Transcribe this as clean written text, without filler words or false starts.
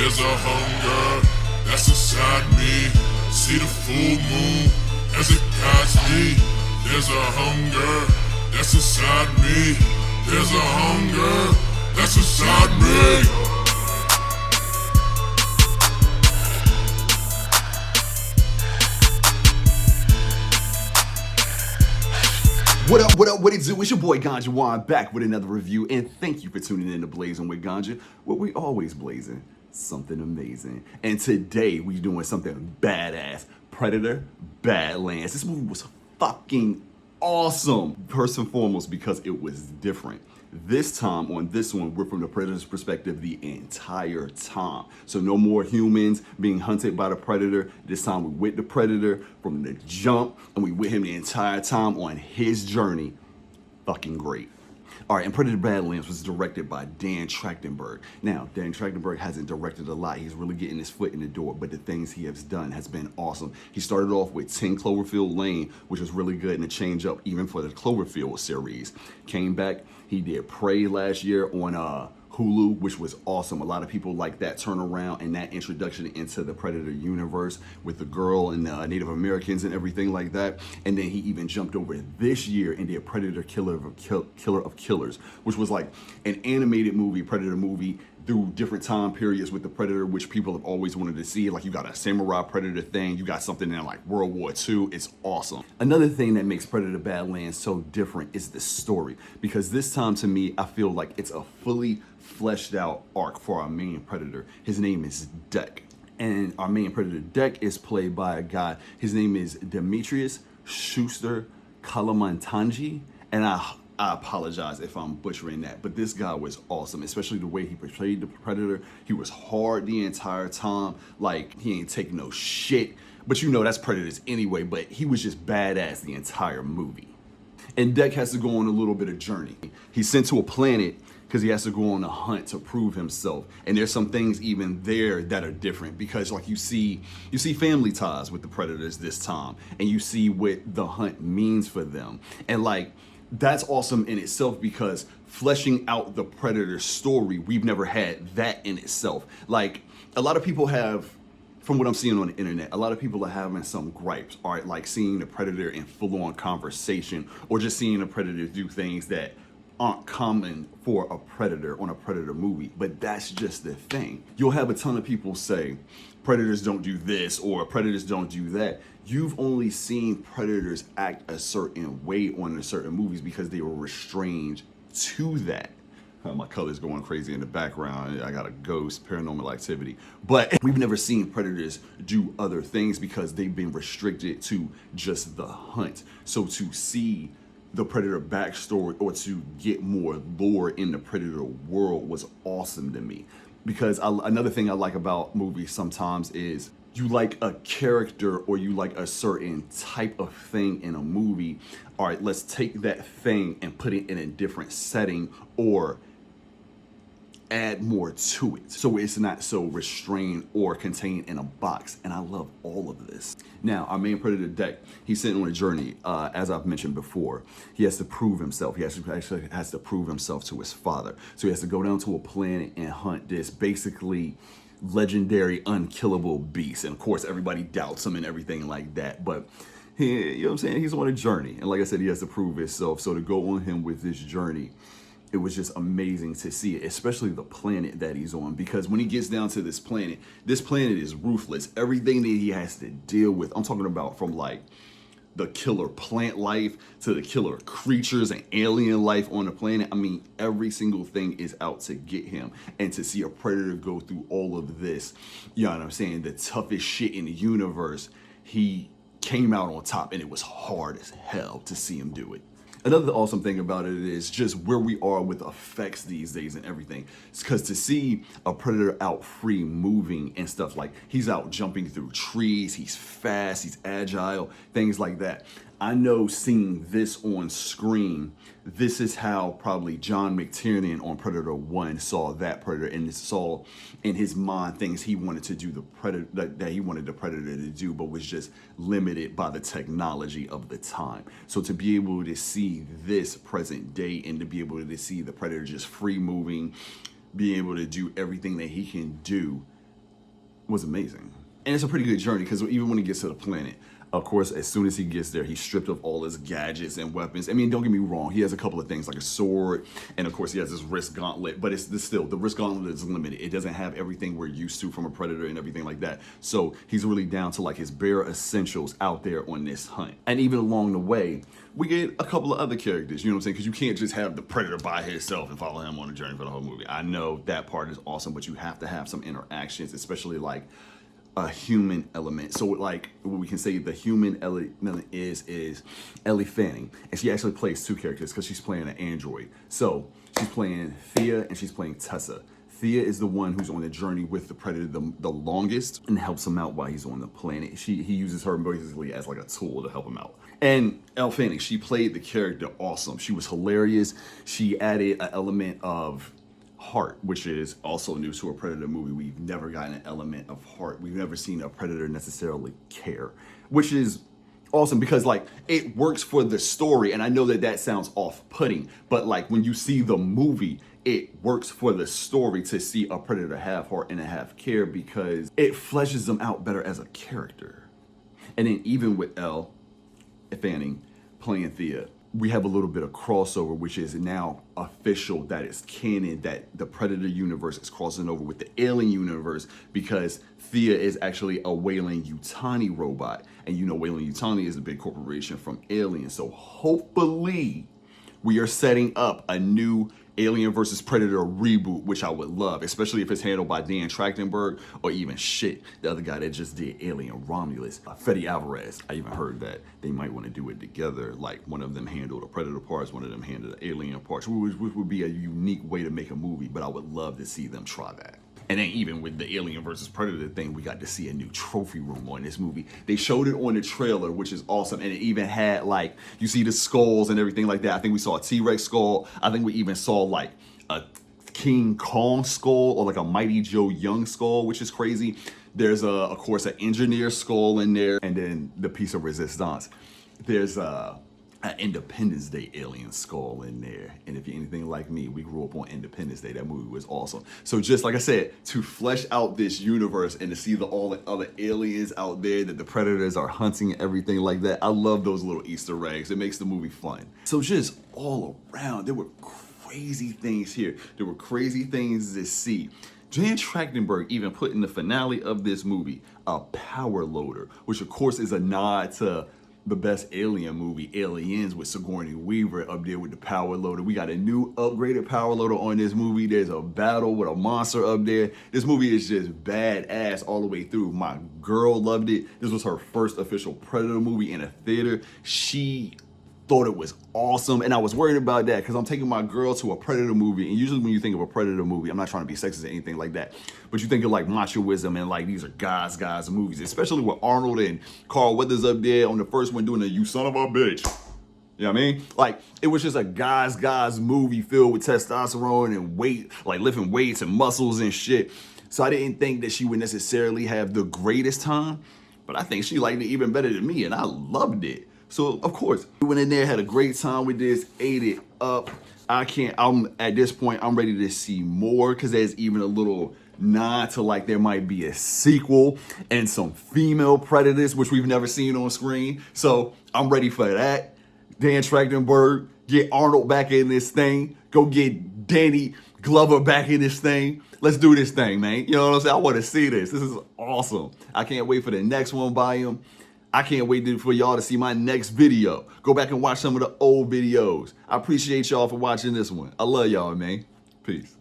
There's a hunger that's inside me. See the full moon as it guides me. There's a hunger that's inside me. There's a hunger that's inside me. What up, what up, what it do? It's your boy Ganja Juan back with another review, and thank you for tuning in to Blazing with Ganja, where we always blazing something amazing. And today we doing something badass. Predator Badlands. This movie was fucking awesome. First and foremost because it was different. This time on this one, we're from the Predator's perspective the entire time. So no more humans being hunted by the Predator. This time we're with the Predator from the jump, and we with him the entire time on his journey. Fucking great. All right, and Predator Badlands was directed by Dan Trachtenberg. Now, Dan Trachtenberg hasn't directed a lot. He's really getting his foot in the door, but the things he has done has been awesome. He started off with 10 Cloverfield Lane, which was really good and a change up even for the Cloverfield series. Came back, he did Prey last year on Hulu, which was awesome. A lot of people like that turnaround and that introduction into the Predator universe with the girl and Native Americans and everything like that. And then he even jumped over this year and did Predator Killer of Killers, which was like an animated movie, Predator movie, through different time periods with the Predator, which people have always wanted to see. Like you got a samurai Predator thing, you got something in like World War II. It's awesome. Another thing that makes Predator Badlands so different is the story, because this time to me, I feel like it's a fully fleshed out arc for our main Predator. His name is Deck. And our main Predator Deck is played by a guy. His name is Demetrius Schuster Kalamantanji. And I apologize if I'm butchering that, but this guy was awesome, especially the way he portrayed the Predator. He was hard the entire time, like he ain't taking no shit, but you know that's Predators anyway, but he was just badass the entire movie. And Deck has to go on a little bit of journey. He's sent to a planet because he has to go on a hunt to prove himself. And there's some things even there that are different, because like you see family ties with the Predators this time, and you see what the hunt means for them. And like, that's awesome in itself, because fleshing out the Predator story, we've never had that in itself. Like a lot of people have, from what I'm seeing on the internet, a lot of people are having some gripes, all right, like seeing the Predator in full-on conversation, or just seeing a Predator do things that aren't common for a Predator on a Predator movie. But that's just the thing. You'll have a ton of people say Predators don't do this or Predators don't do that. You've only seen Predators act a certain way on certain movies because they were restrained to that. My color's going crazy in the background. I got a ghost, paranormal activity. But we've never seen Predators do other things because they've been restricted to just the hunt. So to see the Predator backstory or to get more lore in the Predator world was awesome to me. Because another thing I like about movies sometimes is you like a character or you like a certain type of thing in a movie. All right, let's take that thing and put it in a different setting or add more to it, so it's not so restrained or contained in a box. And I love all of this. Now, our main Predator Deck, he's sitting on a journey. As I've mentioned before, he has to prove himself. He actually has to prove himself to his father. So he has to go down to a planet and hunt this basically legendary, unkillable beast. And of course, everybody doubts him and everything like that. But he, you know what I'm saying? He's on a journey. And like I said, he has to prove himself. So to go on him with this journey, it was just amazing to see it, especially the planet that he's on, because when he gets down to this planet is ruthless. Everything that he has to deal with, I'm talking about from like the killer plant life to the killer creatures and alien life on the planet. I mean, every single thing is out to get him. And to see a Predator go through all of this, you know what I'm saying, the toughest shit in the universe, he came out on top, and it was hard as hell to see him do it. Another awesome thing about it is just where we are with effects these days and everything. It's because to see a Predator out free moving and stuff, like he's out jumping through trees, he's fast, he's agile, things like that. I know seeing this on screen, this is how probably John McTiernan on Predator 1 saw that Predator, and saw in his mind things he wanted to do the Predator that he wanted the Predator to do, but was just limited by the technology of the time. So to be able to see this present day and to be able to see the Predator just free moving, being able to do everything that he can do, was amazing. And it's a pretty good journey because even when he gets to the planet, of course, as soon as he gets there, he's stripped of all his gadgets and weapons. I mean, don't get me wrong. He has a couple of things like a sword, and of course, he has this wrist gauntlet. But it's still the wrist gauntlet is limited. It doesn't have everything we're used to from a predator and everything like that. So he's really down to like his bare essentials out there on this hunt. And even along the way, we get a couple of other characters. You know what I'm saying? Because you can't just have the predator by himself and follow him on a journey for the whole movie. I know that part is awesome, but you have to have some interactions, especially like a human element. So like what we can say the human element is Ellie Fanning, and she actually plays two characters because she's playing an android. So she's playing Thea and she's playing Tessa. Thea is the one who's on the journey with the predator the longest and helps him out while he's on the planet. He uses her basically as like a tool to help him out. And Elle Fanning, she played the character awesome. She was hilarious. She added an element of heart, which is also new to a Predator movie. We've never gotten an element of heart. We've never seen a Predator necessarily care, which is awesome because like it works for the story. And I know that sounds off-putting, but like when you see the movie, it works for the story to see a Predator have heart and have care because it fleshes them out better as a character. And then even with Elle Fanning playing Thea, we have a little bit of crossover, which is now official that it's canon that the Predator universe is crossing over with the Alien universe because Thea is actually a Weyland-Yutani robot. And you know Weyland-Yutani is a big corporation from Alien. So hopefully we are setting up a new Alien versus Predator reboot, which I would love, especially if it's handled by Dan Trachtenberg or even the other guy that just did Alien Romulus, Fede Alvarez. I even heard that they might want to do it together, like one of them handled the Predator parts, one of them handled the Alien parts, which would be a unique way to make a movie, but I would love to see them try that. And then even with the Alien versus Predator thing, we got to see a new trophy room on this movie. They showed it on the trailer, which is awesome. And it even had like, you see the skulls and everything like that. I think we saw a T-Rex skull. I think we even saw like a King Kong skull or like a Mighty Joe Young skull, which is crazy. There's of course an engineer skull in there. And then the piece of resistance. There's an Independence Day alien skull in there. And if you're anything like me, we grew up on Independence Day. That movie was awesome. So just like I said, to flesh out this universe and to see all the other aliens out there that the Predators are hunting and everything like that, I love those little Easter eggs. It makes the movie fun. So just all around, there were crazy things here. There were crazy things to see. Dan Trachtenberg even put in the finale of this movie a power loader, which of course is a nod to the best alien movie, Aliens, with Sigourney Weaver up there with the power loader. We got a new upgraded power loader on this movie. There's a battle with a monster up there. This movie is just badass all the way through. My girl loved it. This was her first official Predator movie in a theater. She thought it was awesome, and I was worried about that because I'm taking my girl to a Predator movie, and usually when you think of a Predator movie, I'm not trying to be sexist or anything like that, but you think of like machoism and like these are guys movies, especially with Arnold and Carl Weathers up there on the first one doing the "you son of a bitch." You know what I mean? Like, it was just a guys movie filled with testosterone and weight, like lifting weights and muscles and shit. So I didn't think that she would necessarily have the greatest time, but I think she liked it even better than me, and I loved it. So of course, we went in there, had a great time with this, ate it up. I'm at this point, I'm ready to see more because there's even a little nod to like there might be a sequel and some female predators, which we've never seen on screen. So I'm ready for that. Dan Trachtenberg, get Arnold back in this thing. Go get Danny Glover back in this thing. Let's do this thing, man. You know what I'm saying? I want to see this. This is awesome. I can't wait for the next one by him. I can't wait for y'all to see my next video. Go back and watch some of the old videos. I appreciate y'all for watching this one. I love y'all, man. Peace.